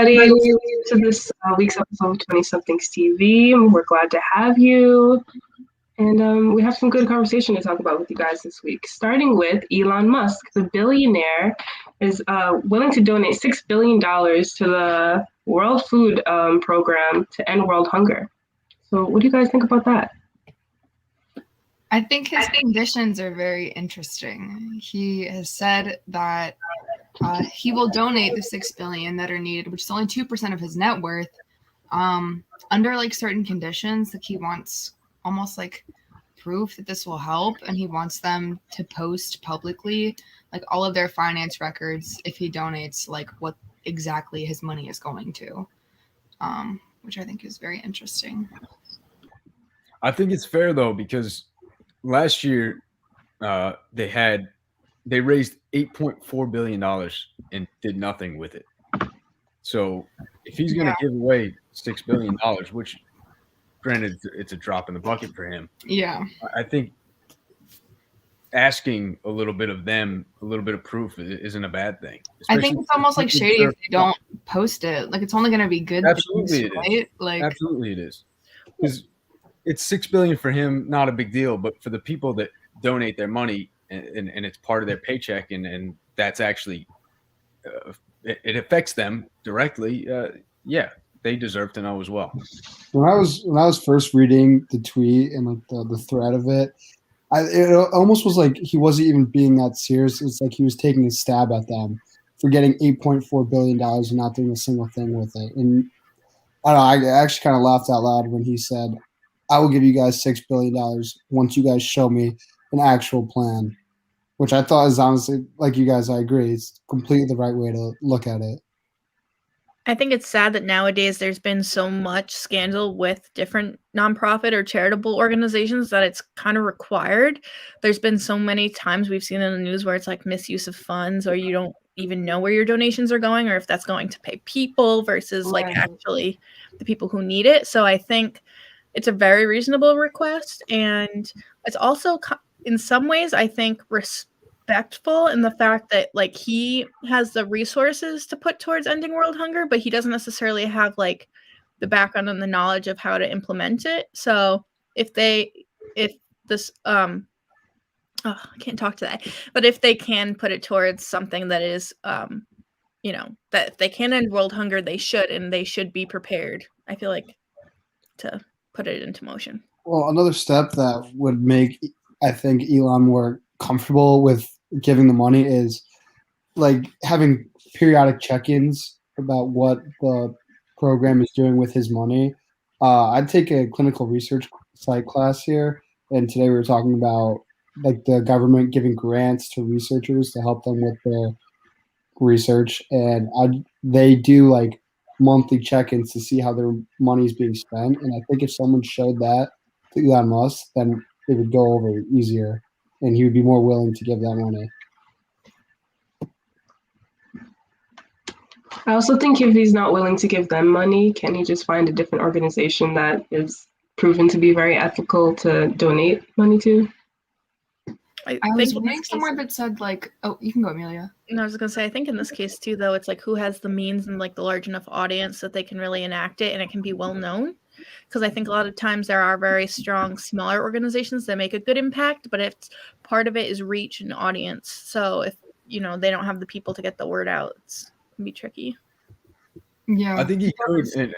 everybody to this week's episode of 20-somethings TV. We're glad to have you. And we have some good conversation to talk about with you guys this week, starting with Elon Musk. The billionaire is willing to donate $6 billion to the World Food Program to end world hunger. So what do you guys think about that? I think his conditions are very interesting. He has said that he will donate the $6 billion that are needed, which is only 2% of his net worth, under like certain conditions. Like he wants almost like proof that this will help, and he wants them to post publicly like all of their finance records if he donates, like what exactly his money is going to, which I think is very interesting. I think it's fair though, because last year they raised $8.4 billion and did nothing with it. So if he's going to give away $6 billion, which granted it's a drop in the bucket for him. Yeah. I think asking a little bit of them, a little bit of proof isn't a bad thing. I think it's almost like shady if they don't post it. Like it's only going to be good Absolutely things, right? Like absolutely it is. Because it's $6 billion for him, not a big deal, but for the people that donate their money and it's part of their paycheck and that's actually it affects them directly. They deserve to know as well. When I was first reading the tweet and like the thread of it, it almost was like he wasn't even being that serious. It's like he was taking a stab at them for getting $8.4 billion and not doing a single thing with it. And I don't know, I actually kind of laughed out loud when he said, "I will give you guys $6 billion once you guys show me an actual plan," which I thought is honestly, like you guys, I agree. It's completely the right way to look at it. I think it's sad that nowadays there's been so much scandal with different nonprofit or charitable organizations that it's kind of required. There's been so many times we've seen in the news where it's like misuse of funds, or you don't even know where your donations are going or if that's going to pay people versus like actually the people who need it. So I think it's a very reasonable request, and it's also in some ways I think respectful in the fact that like he has the resources to put towards ending world hunger, but he doesn't necessarily have like the background and the knowledge of how to implement it. So if this I can't talk to that, but if they can put it towards something that is that if they can end world hunger, they should, and they should be prepared, I feel like, to put it into motion. Well, another step that would make, I think, Elon more comfortable with giving the money is like having periodic check-ins about what the program is doing with his money. I'd take a clinical research site class here, and today we were talking about like the government giving grants to researchers to help them with their research, and they do like monthly check-ins to see how their money is being spent. And I think if someone showed that to Elon Musk, then it would go over easier, and he would be more willing to give that money. I also think if he's not willing to give them money, can he just find a different organization that is proven to be very ethical to donate money to? I was reading somewhere that said like, oh, you can go, Amelia. No, I was gonna say, I think in this case too, though, it's like who has the means and like the large enough audience that they can really enact it and it can be well known. Because I think a lot of times there are very strong smaller organizations that make a good impact, but if part of it is reach and audience, so if they don't have the people to get the word out, it can be tricky. Yeah, I think he could. And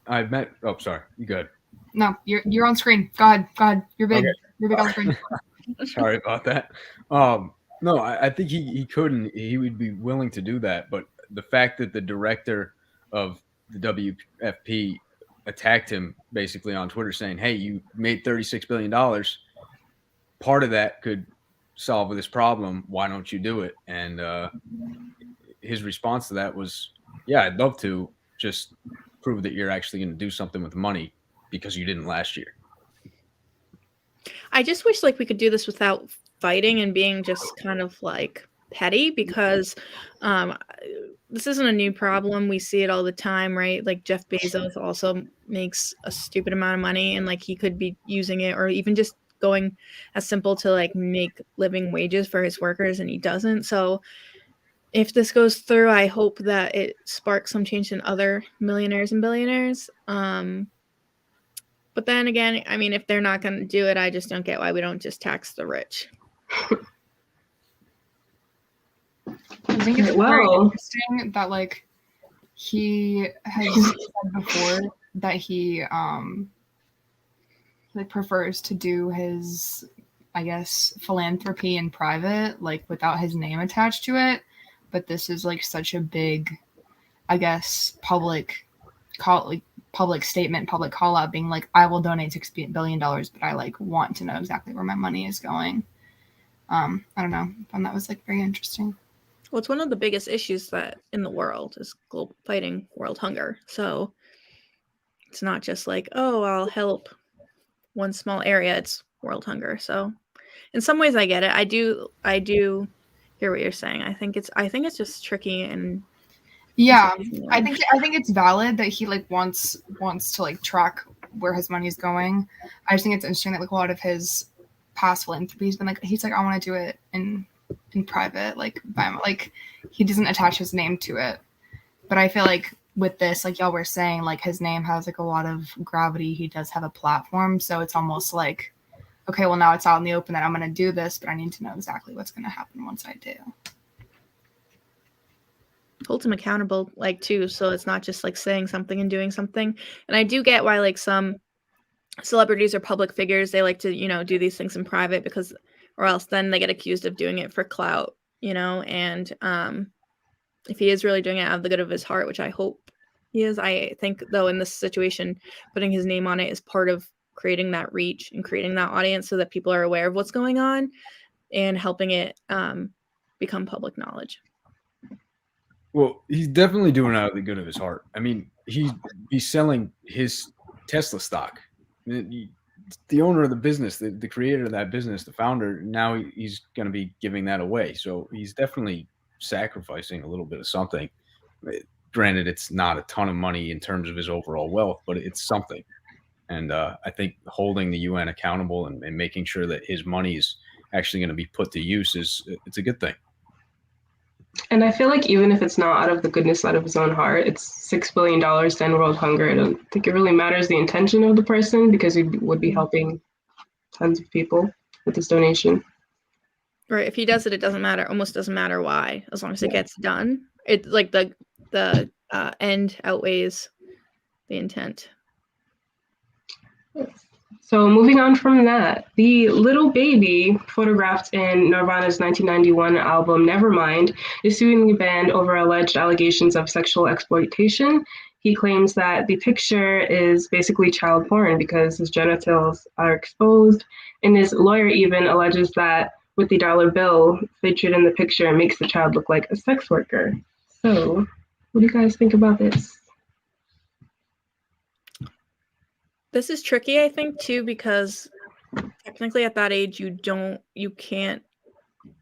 I've met. Oh, sorry, you good? No, you're on screen. Go ahead. You're big. Okay. You're big on screen. Sorry about that. No, I think he could, and he would be willing to do that. But the fact that the director of the WFP attacked him basically on Twitter saying, "Hey, you made $36 billion. Part of that could solve this problem. Why don't you do it?" And his response to that was, "Yeah, I'd love to. Just prove that you're actually going to do something with money because you didn't last year." I just wish like we could do this without fighting and being just kind of like petty, because this isn't a new problem. We see it all the time, right? Like Jeff Bezos also makes a stupid amount of money, and like he could be using it, or even just going as simple to like make living wages for his workers, and he doesn't. So if this goes through, I hope that it sparks some change in other millionaires and billionaires. But then again, I mean, if they're not going to do it, I just don't get why we don't just tax the rich. I think it's very interesting that like he has said before that he like prefers to do his, I guess, philanthropy in private, like without his name attached to it. But this is like such a big, I guess, public statement, public call out, being like, I will donate $6 billion, but I like want to know exactly where my money is going. I don't know. I found that was like very interesting. Well, it's one of the biggest issues that in the world is global fighting world hunger. So it's not just like, oh, I'll help one small area. It's world hunger. So in some ways I get it. I do hear what you're saying. I think it's just tricky and yeah, I think it's valid that he like wants to like track where his money is going. I just think it's interesting that like a lot of his past philanthropy has been like, he's like, I want to do it in private, like he doesn't attach his name to it. But I feel like with this, like y'all were saying, like his name has like a lot of gravity. He does have a platform, so it's almost like, okay, well now it's out in the open that I'm going to do this, but I need to know exactly what's going to happen once I do. Holds him accountable, like too, so it's not just like saying something and doing something. And I do get why like some celebrities or public figures, they like to, you know, do these things in private because, or else then they get accused of doing it for clout, you know. And if he is really doing it out of the good of his heart, which I hope he is, I think though in this situation, putting his name on it is part of creating that reach and creating that audience so that people are aware of what's going on and helping it become public knowledge. Well, he's definitely doing it out of the good of his heart. I mean, he's selling his Tesla stock. The owner of the business, the creator of that business, the founder, now he's going to be giving that away. So he's definitely sacrificing a little bit of something. Granted, it's not a ton of money in terms of his overall wealth, but it's something. And I think holding the UN accountable and making sure that his money is actually going to be put to use it's a good thing. And I feel like even if it's not out of the goodness out of his own heart, it's $6 billion to end world hunger. I don't think it really matters the intention of the person because he would be helping tons of people with this donation. Right. If he does it, it doesn't matter. Almost doesn't matter why, as long as it gets done. It's like the end outweighs the intent. So moving on from that, the little baby photographed in Nirvana's 1991 album Nevermind is suing the band over alleged allegations of sexual exploitation. He claims that the picture is basically child porn because his genitals are exposed, and his lawyer even alleges that with the dollar bill featured in the picture, it makes the child look like a sex worker. So what do you guys think about this? This is tricky, I think, too, because technically at that age, you don't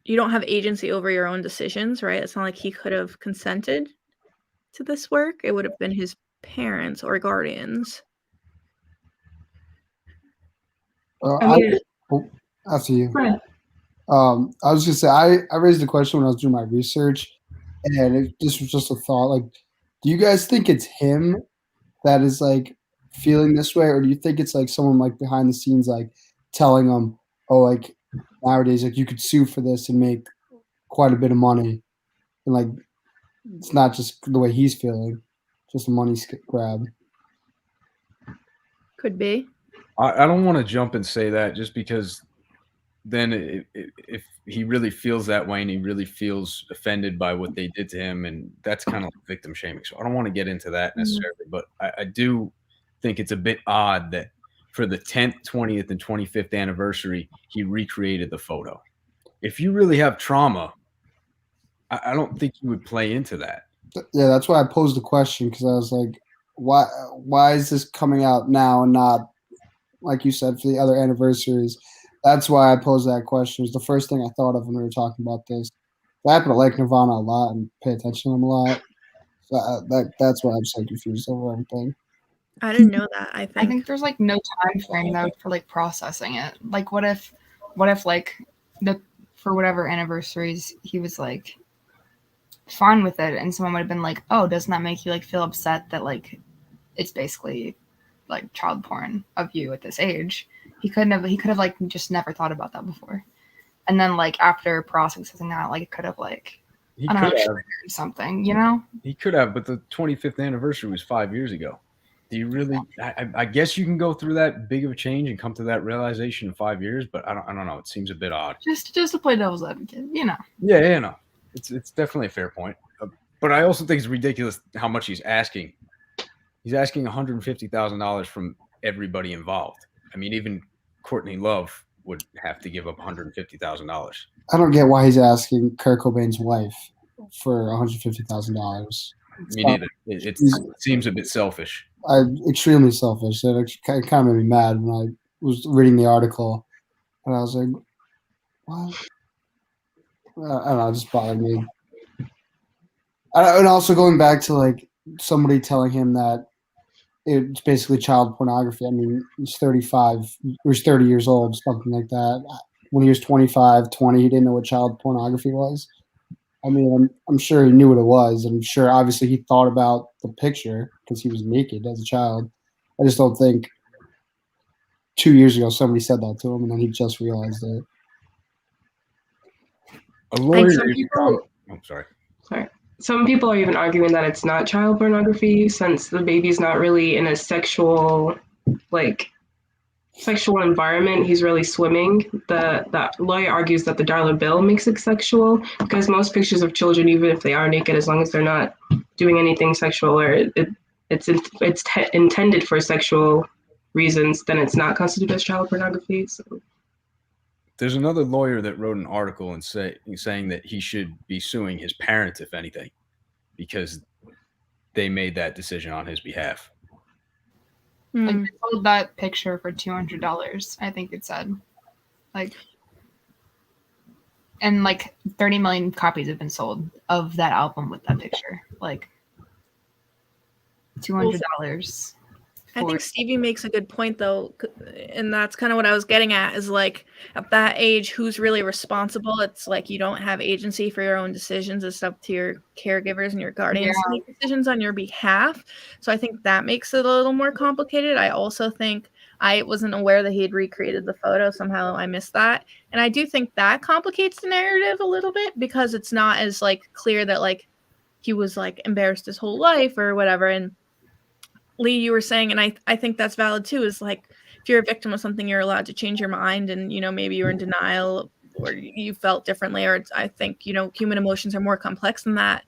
have agency over your own decisions, right? It's not like he could have consented to this work. It would have been his parents or guardians. After you. Right. I was gonna say I raised the question when I was doing my research, and this was just a thought. Like, do you guys think it's him that is like feeling this way, or do you think it's like someone like behind the scenes like telling them, oh, like nowadays like you could sue for this and make quite a bit of money, and like it's not just the way he's feeling, just a money grab? Could be. I don't want to jump and say that just because then if he really feels that way and he really feels offended by what they did to him, and that's kind of like victim shaming. So I don't want to get into that necessarily, but I do think it's a bit odd that for the 10th, 20th, and 25th anniversary, he recreated the photo. If you really have trauma, I don't think you would play into that. Yeah, that's why I posed the question, because I was like, why is this coming out now and not, like you said, for the other anniversaries? That's why I posed that question. It was the first thing I thought of when we were talking about this. I happen to like Nirvana a lot and pay attention to them a lot. So that's why I'm so confused over everything. I didn't know that. I think there's like no time frame though for like processing it. Like what if like for whatever anniversaries he was like fine with it, and someone would have been like, "Oh, doesn't that make you like feel upset that like it's basically like child porn of you at this age?" He could have like just never thought about that before, and then like after processing that, like it could have like He I don't know, could have. triggered something, you know? He could have, but the 25th anniversary was 5 years ago. Do you really? I guess you can go through that big of a change and come to that realization in 5 years, but I don't know. It seems a bit odd. Just to play devil's advocate, you know. Yeah, no, it's definitely a fair point. But I also think it's ridiculous how much he's asking. He's asking $150,000 from everybody involved. I mean, even Courtney Love would have to give up $150,000. I don't get why he's asking Kurt Cobain's wife for $150,000. Me neither. It seems a bit selfish. Extremely selfish. It kind of made me mad when I was reading the article, and I was like, "What?" I don't know. It just bothered me. And also going back to like somebody telling him that it's basically child pornography. I mean, he's 35. He was 30 years old, something like that. When he was 25, 20, he didn't know what child pornography was. I mean, I'm sure he knew what it was. I'm sure, obviously, he thought about the picture because he was naked as a child. I just don't think 2 years ago somebody said that to him, and then he just realized it. A lawyer. Sorry. Some people are even arguing that it's not child pornography since the baby's not really in a sexual environment. He's really swimming. That lawyer argues that the dollar bill makes it sexual because most pictures of children, even if they are naked, as long as they're not doing anything sexual or it's intended for sexual reasons, then it's not constituted as child pornography. So. There's another lawyer that wrote an article and saying that he should be suing his parents, if anything, because they made that decision on his behalf. Like they sold that picture for $200, I think it said. Like, and like 30 million copies have been sold of that album with that picture. Like $200. I think Stevie makes a good point, though, and that's kind of what I was getting at, is like at that age, who's really responsible? It's like you don't have agency for your own decisions. It's up to your caregivers and your guardians to make decisions on your behalf. So I think that makes it a little more complicated. I also think I wasn't aware that he had recreated the photo. Somehow I missed that. And I do think that complicates the narrative a little bit because it's not as like clear that like he was like embarrassed his whole life or whatever. And Lee, you were saying, and I think that's valid too, is like if you're a victim of something, you're allowed to change your mind and, you know, maybe you're in denial or you felt differently, or I think, you know, human emotions are more complex than that.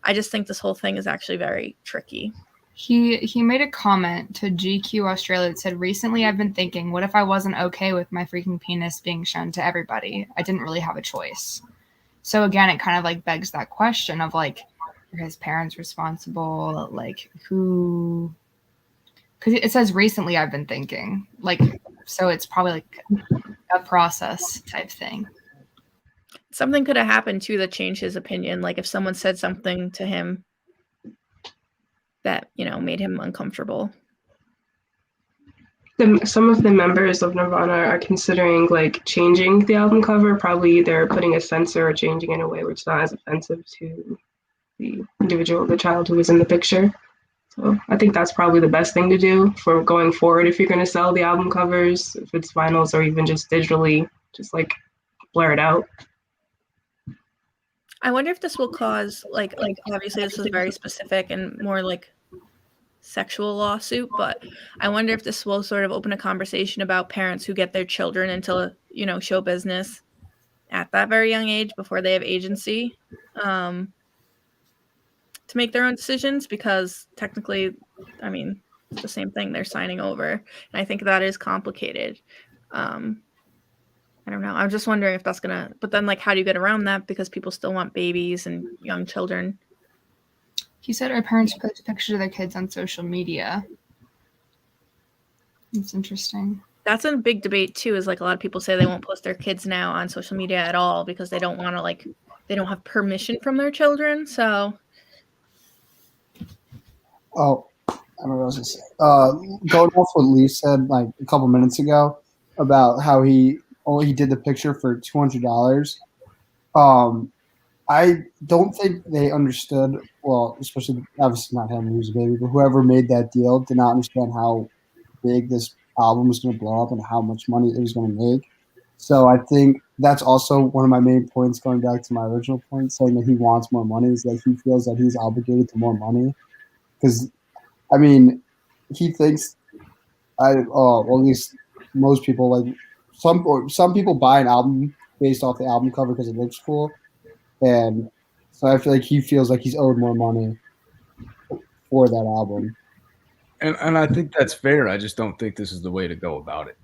I just think this whole thing is actually very tricky. He made a comment to GQ Australia that said, recently I've been thinking, what if I wasn't okay with my freaking penis being shown to everybody? I didn't really have a choice. So again, it kind of like begs that question of like, are his parents responsible? Like who... Because it says recently I've been thinking, like, so it's probably like a process type thing. Something could have happened too that changed his opinion. Like if someone said something to him that, you know, made him uncomfortable. Some of the members of Nirvana are considering like changing the album cover, probably either putting a censor or changing it in a way where it's not as offensive to the individual, the child who was in the picture. So I think that's probably the best thing to do for going forward if you're going to sell the album covers, if it's vinyls or even just digitally, just like blur it out. I wonder if this will cause like obviously this is very specific and more like sexual lawsuit, but I wonder if this will sort of open a conversation about parents who get their children into, you know, show business at that very young age before they have agency. To make their own decisions, because technically, I mean, it's the same thing. They're signing over. And I think that is complicated. I don't know. I'm just wondering if that's going to, but then like, how do you get around that? Because people still want babies and young children. He said our parents post pictures of their kids on social media. It's interesting. That's a big debate too, is like a lot of people say they won't post their kids now on social media at all because they don't want to like, they don't have permission from their children. So. Oh, I don't know what I was going to say. Going off what Lee said like a couple minutes ago about how he did the picture for $200. I don't think they understood. Well, especially obviously not him, who's a baby, but whoever made that deal did not understand how big this album was going to blow up and how much money it was going to make. So I think that's also one of my main points, going back to my original point, saying that he wants more money, is that he feels that he's obligated to more money. Because, I mean, he thinks, well, at least most people, like, some people buy an album based off the album cover because it looks cool. And so I feel like he feels like he's owed more money for that album. And I think that's fair. I just don't think this is the way to go about it.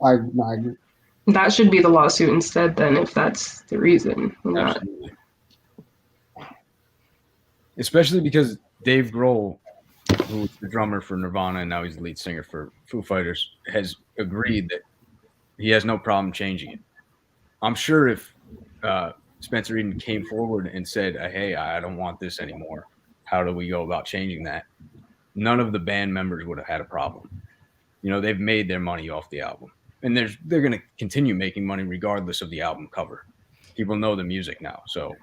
I agree. That should be the lawsuit instead, then, if that's the reason. Absolutely. Especially because Dave Grohl, who's the drummer for Nirvana and now he's the lead singer for Foo Fighters, has agreed that he has no problem changing it. I'm sure if Spencer Eden came forward and said, hey, I don't want this anymore, how do we go about changing that? None of the band members would have had a problem. They've made their money off the album. And they're going to continue making money regardless of the album cover. People know the music now, so.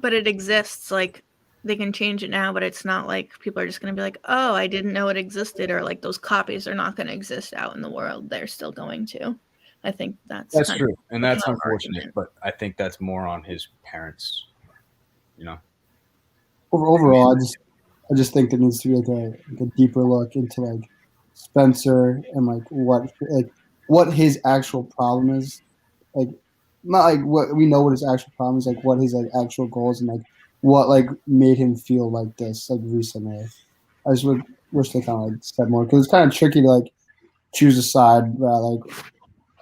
But it exists. Like, they can change it now, but it's not like people are just going to be like, oh, I didn't know it existed, or like those copies are not going to exist out in the world. They're still going to. I think that's true, and that's unfortunate. But I think that's more on his parents. Overall, I just think there needs to be like a deeper look into like Spencer and like what his actual problem is. Like, not like what we know what his actual problem is, like what his like actual goals and like what like made him feel like this like recently. I just would wish they kind of like said more, because it's kind of tricky to like choose a side, like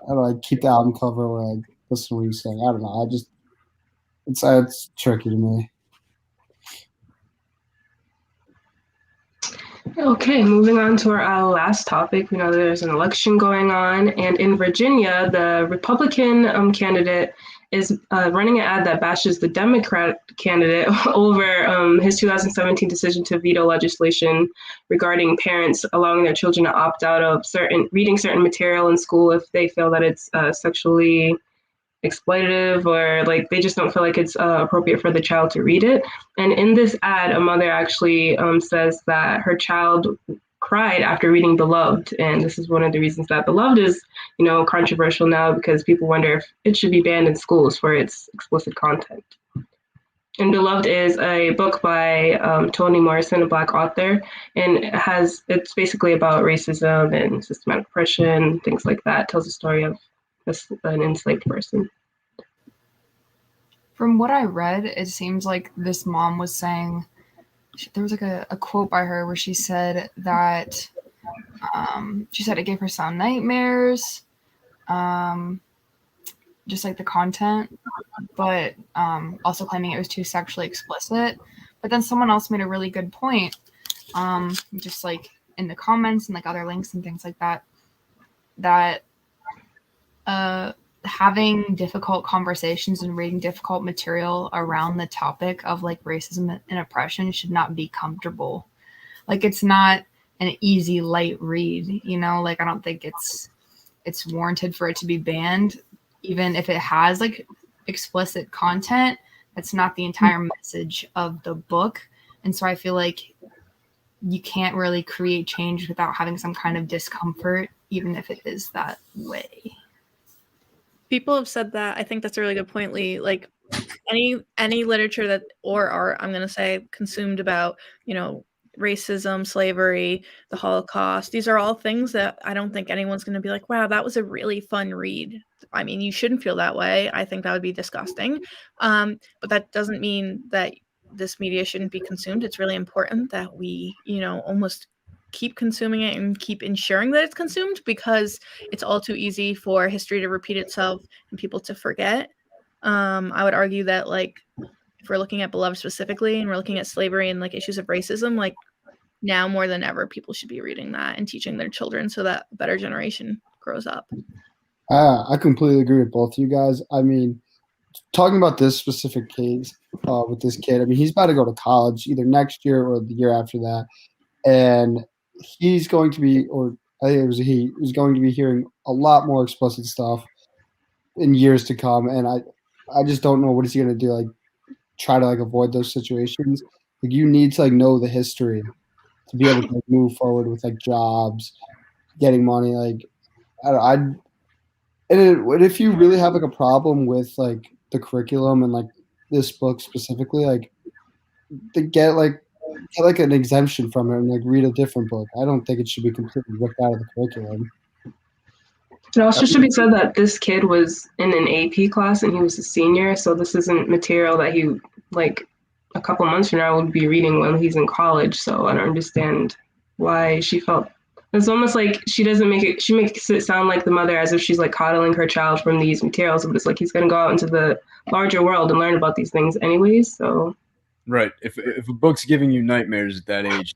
I don't know, like keep the album cover or like listen to what he's saying. I don't know. It's tricky to me. Okay, moving on to our last topic. We know there's an election going on, and in Virginia, the Republican candidate is running an ad that bashes the Democrat candidate over his 2017 decision to veto legislation regarding parents allowing their children to opt out of reading certain material in school if they feel that it's sexually exploitative, or like they just don't feel like it's appropriate for the child to read it. And in this ad, a mother actually says that her child cried after reading Beloved, and this is one of the reasons that Beloved is controversial now, because people wonder if it should be banned in schools for its explicit content. And Beloved is a book by Toni Morrison, a Black author, and it's basically about racism and systematic oppression, things like that. It tells the story of an enslaved person. From what I read, it seems like this mom was saying, there was like a quote by her where she said that it gave her some nightmares, just like the content, but also claiming it was too sexually explicit. But then someone else made a really good point, just like in the comments and like other links and things like that, that having difficult conversations and reading difficult material around the topic of like racism and oppression should not be comfortable. Like, it's not an easy, light read, like I don't think it's warranted for it to be banned, even if it has like explicit content. That's not the entire message of the book. And so I feel like you can't really create change without having some kind of discomfort, even if it is that way. People have said that. I think that's a really good point, Lee. Like any literature that or art, I'm gonna say, consumed about, racism, slavery, the Holocaust, these are all things that I don't think anyone's gonna be like, wow, that was a really fun read. I mean, you shouldn't feel that way. I think that would be disgusting. But that doesn't mean that this media shouldn't be consumed. It's really important that we, almost keep consuming it and keep ensuring that it's consumed, because it's all too easy for history to repeat itself and people to forget. I would argue that, like, if we're looking at Beloved specifically and we're looking at slavery and like issues of racism, like now more than ever, people should be reading that and teaching their children so that a better generation grows up. I completely agree with both of you guys. I mean, talking about this specific case with this kid, I mean, he's about to go to college either next year or the year after that. And he's going to be, or I think it was he, was going to be hearing a lot more explicit stuff in years to come. And I just don't know what he's going to do. Like, try to like avoid those situations. Like you need to like know the history to be able to like, move forward with like jobs, getting money. Like I and if you really have like a problem with like the curriculum and like this book specifically, like to get like an exemption from it and like read a different book. I don't think it should be completely ripped out of the curriculum. It also should be said that this kid was in an AP class and he was a senior, so this isn't material that he like a couple months from now would be reading when he's in college. So I don't understand why she felt. It's almost like she makes it sound like the mother as if she's like coddling her child from these materials, but it's like he's gonna go out into the larger world and learn about these things anyways. So Right. If a book's giving you nightmares at that age,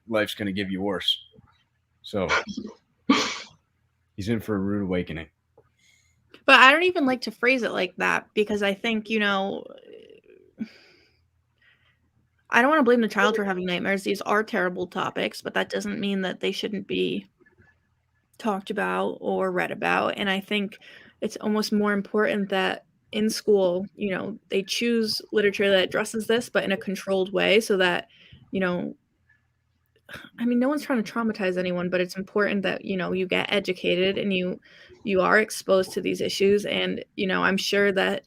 life's gonna give you worse. So he's in for a rude awakening. But I don't even like to phrase it like that because I think, I don't want to blame the child for having nightmares. These are terrible topics, but that doesn't mean that they shouldn't be talked about or read about. And I think it's almost more important that in school, they choose literature that addresses this, but in a controlled way so that, no one's trying to traumatize anyone, but it's important that, you get educated and you are exposed to these issues. And, I'm sure that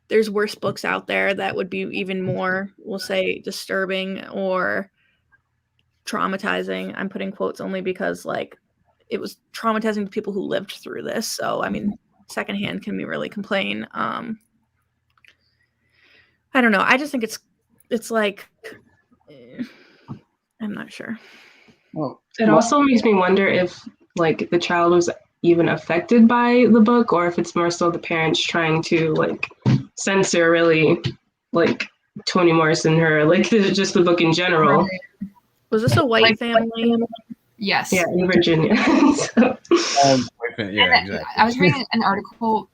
there's worse books out there that would be even more, we'll say, disturbing or traumatizing. I'm putting quotes only because, like, it was traumatizing to people who lived through this. So, secondhand can be really complain. I don't know. I just think it's like, I'm not sure. It also makes me wonder if like the child was even affected by the book, or if it's more so the parents trying to like censor really like Toni Morrison, her like just the book in general. Was this a white family? Yes. Yeah, in Virginia. So. Yeah, exactly. I was reading an article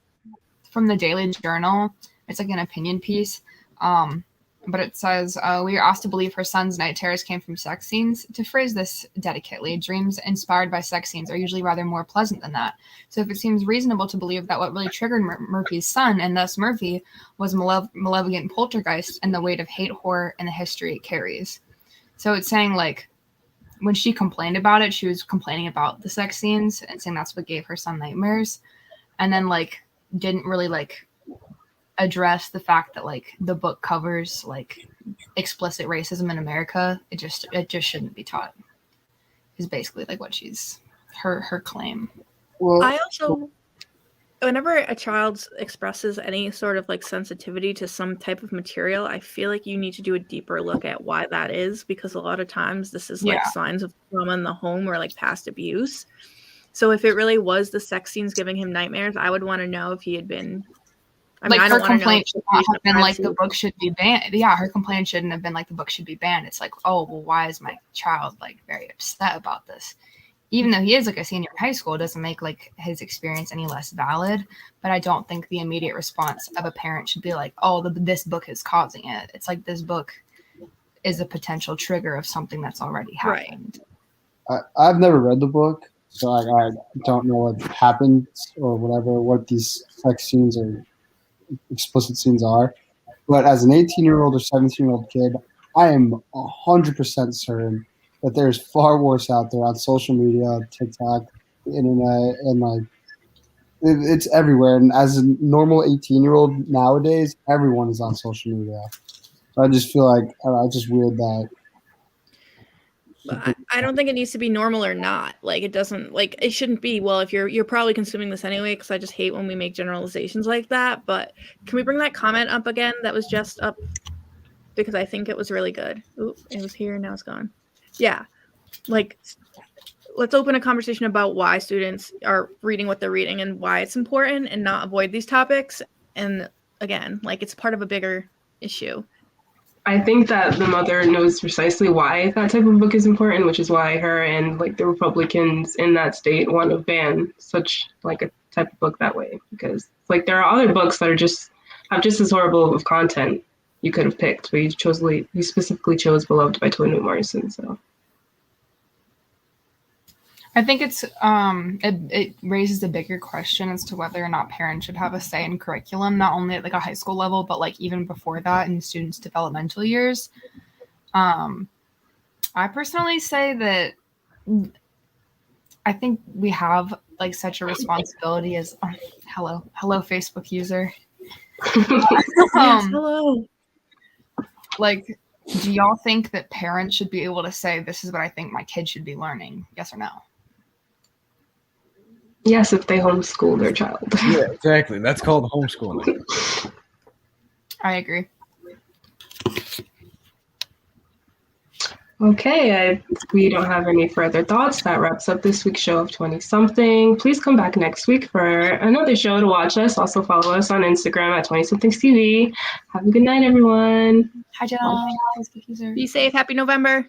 from the Daily Journal. It's like an opinion piece. But it says, we are asked to believe her son's night terrors came from sex scenes. To phrase this delicately, dreams inspired by sex scenes are usually rather more pleasant than that. So if it seems reasonable to believe that what really triggered Murphy's son, and thus Murphy, was malevolent poltergeist and the weight of hate, horror, and the history it carries. So it's saying, like, when she complained about it, she was complaining about the sex scenes and saying that's what gave her son nightmares. And then, like, didn't really, like, address the fact that like the book covers like explicit racism in America. It just shouldn't be taught is basically like what her claim. Well, I also, whenever a child expresses any sort of like sensitivity to some type of material, I feel like you need to do a deeper look at why that is, because a lot of times this is like signs of trauma in the home or like past abuse. So if it really was the sex scenes giving him nightmares, I would want to know if he had been her complaint should not have been like the book should be banned. Yeah, her complaint shouldn't have been like the book should be banned. It's like, oh, well, why is my child like very upset about this? Even though he is like a senior in high school, it doesn't make like his experience any less valid. But I don't think the immediate response of a parent should be like, oh, this book is causing it. It's like this book is a potential trigger of something that's already happened. Right. I've never read the book, so I don't know what happens or whatever, what these sex scenes or explicit scenes are. But as an 18-year-old or 17-year-old kid, I am 100% certain that there's far worse out there on social media, TikTok, the internet, and like it's everywhere. And as a normal 18-year-old nowadays, everyone is on social media. So I just feel like it's just weird that. But I don't think it needs to be normal or not. Like it doesn't, like it shouldn't be. Well, if you're probably consuming this anyway, because I just hate when we make generalizations like that. But can we bring that comment up again? That was just up because I think it was really good. Ooh, it was here, now it's gone. Yeah, like let's open a conversation about why students are reading what they're reading and why it's important, and not avoid these topics. And again, like it's part of a bigger issue. I think that the mother knows precisely why that type of book is important, which is why her and like the Republicans in that state want to ban such like a type of book that way. Because like there are other books that are have just as horrible of content you could have picked, but you specifically chose Beloved by Toni Morrison. So I think it raises a bigger question as to whether or not parents should have a say in curriculum, not only at like a high school level, but like even before that in students' developmental years. I personally say that I think we have like such a responsibility as hello Facebook user. Hello. Like, do y'all think that parents should be able to say, this is what I think my kid should be learning? Yes or no? Yes, if they homeschool their child. Yeah, exactly. That's called homeschooling. I agree. Okay, we don't have any further thoughts. That wraps up this week's show of 20 something. Please come back next week for another show to watch us. Also follow us on Instagram at 20somethingsTV. Have a good night, everyone. Hi, Jen. Facebook user. Be safe. Happy November.